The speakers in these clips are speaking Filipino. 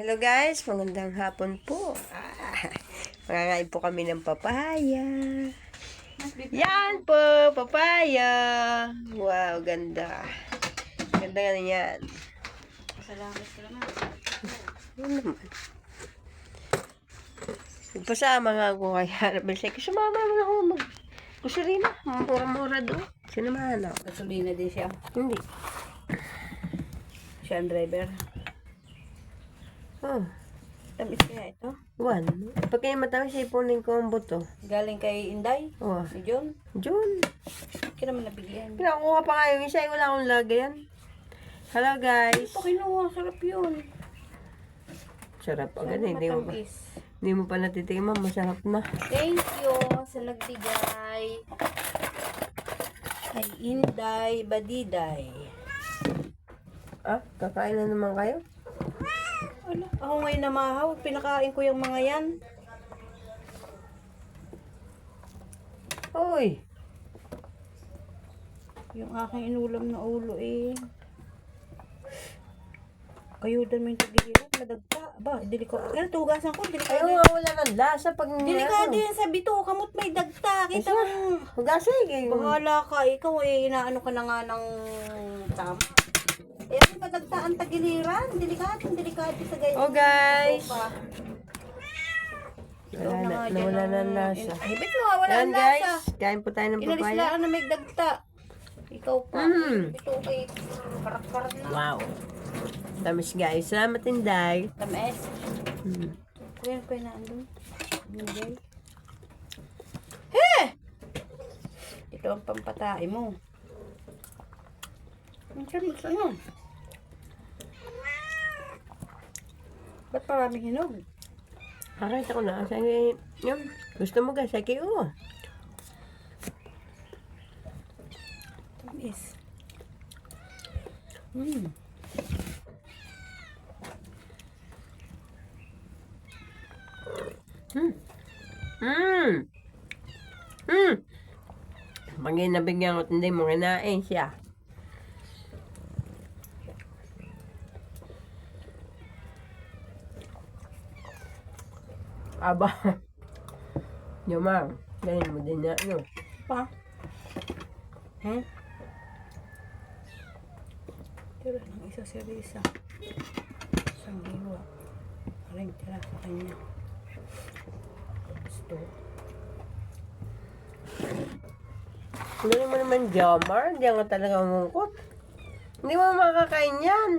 Hello guys, magandang hapon po. Mangangain po kami ng papaya. Yan po, papaya. Wow, ganda. Ganda nga yan. Salamat ka naman. Ano naman? Nagpasama nga ako kaya nabalisay ko. Sumama naman ako mag-kusurina. Mura-mura doon. Sinamahan ako. Gasolina din siya. Hindi. Siya ang driver. Oh, Tamis kaya ito. one. Pag kayo matamis, ipunin ko ang buto. Galing kay Inday. Oh, Ni John. Jun. Kaya naman nabigyan. Pinakuha pa nga yung isa. Wala akong lagayan. Hello guys. Ito kinuha. Sarap yun. Sarap agad. Sana Hindi mo pa. matamis. Hindi mo pa natitikman. Masarap na. Thank you sa nagbigay. Kay Inday Badiday. Ah, kakain na naman kayo? Ala, ako ngayon namahaw. Pinakain ko yung mga yan. Uy. Yung aking inulam na ulo eh. Kayo din mo yung tagihirap. Madagta. Ba, delikado. Kaya tugasan ko. Ayaw Delikado. nga wala ng lasa pag Delikado yan sa bito. Kamot may dagta. Kita mo. Hugasay. Bahala ka. Ikaw eh, inaano ka na nga ng tama. Eh, ano ba dagta ang tagiliran? Delikado sa ganyan. Oh guys. Ikaw Wala na nga na, dyan nawala na ang- ng lasa. Ay, ba't mo wala Yan ang lasa? guys. Kain po tayo ng Inalis papaya. lang na may dagta. Ikaw pa. Ito kay karat-karat na. Wow. Tamis guys. Salamat Inday. Tamis. Hmm. Kuya ko na andun. Hindi. Ito ang pampatay mo. Ang sarap ano? Ba't maraming hinog? Kakita ko na. Sige, yun. Gusto mo guys. Sige, oh. Tamis. Hmm. Pag nabigyan ko, hindi mo kinain siya. Aba. Yumang. Ganyan mo din na, ano. Pa? Tira ng isa si Risa. Isang hiwa. Aling tira sa kanya. Gusto. Galing mo naman, Jomar. Hindi ako talaga umungkot. Hindi mo makakain yan.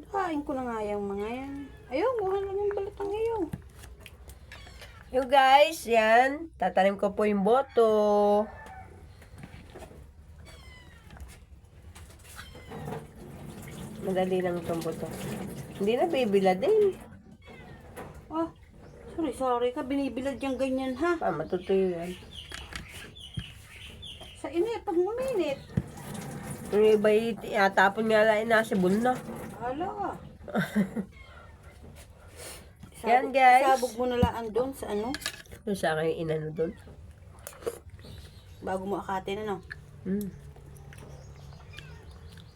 Kain ko na nga yung mga yan. Ayaw, kuha lang yung balatang ayaw. You guys, yan. Tatanim ko po yung boto. Madali lang itong boto. Hindi na bibila din. Ah, sorry ka. Binibilad yung ganyan ha. Pa, matutuyo yan. Sa init, pag uminit. Yung iba itatapon nga lang nasa na. Hala. Yan, guys. Sabog mo na lang doon sa ano. Yung sa akin yung inano doon. Bago mo akatin ano.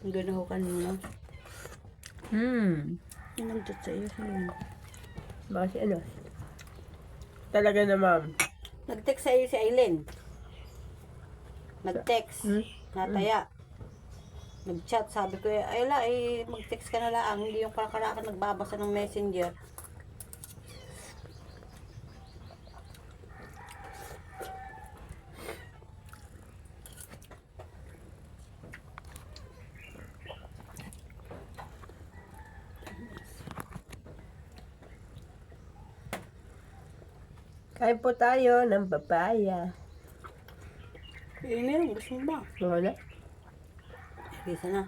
Ganahukan mo na. Yan ang dyan sa iyo. Baka si ano. Talaga naman. Nag-text sa iyo si Aileen. Nag-text. Nataya. Nag-chat. Sabi ko, Ayla, mag-text ka na lang. Hindi yung karakarakan nagbabasa ng messenger. Kain po tayo ng papaya. Meron. Gusto mo ba? Wala. Bisa na.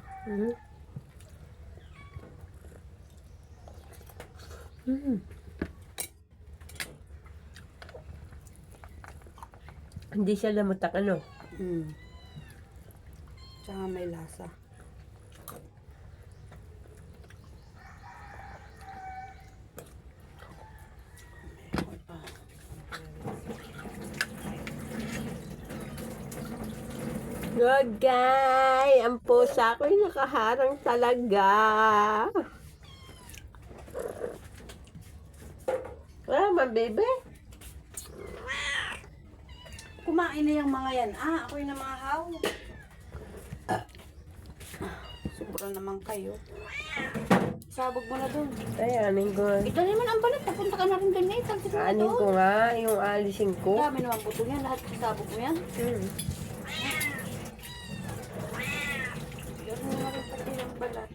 Hindi siya lamutak ano. Tsaka may lasa. Good guy! Ang pusa ko'y nakaharang talaga. naman, baby. Kumain na yung mga yan. Ako'y na mga haw. Sobra naman kayo. Sabog mo na dun. Ay, anin ko. Dali man ang balat. Papunta ka na rin dun eh. Tagsit mo na Anin doon. ko nga, yung alisin ko. Dami naman buto yan. Lahat sabog mo yan. Dali mo na rin pati yung balat.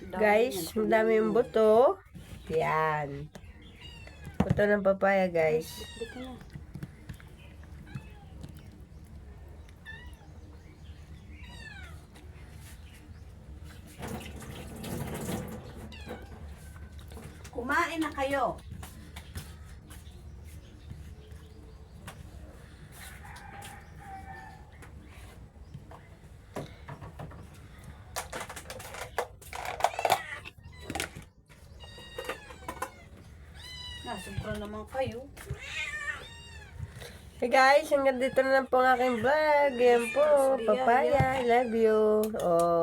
Dami Guys, yan. madami yung buto. Yan. Buto ng papaya, guys. Dito na. Kumain na kayo. Sobra naman kayo. Hey guys, hanggang dito na lang po ang aking vlog. Yan po, papaya. I love you. Oh.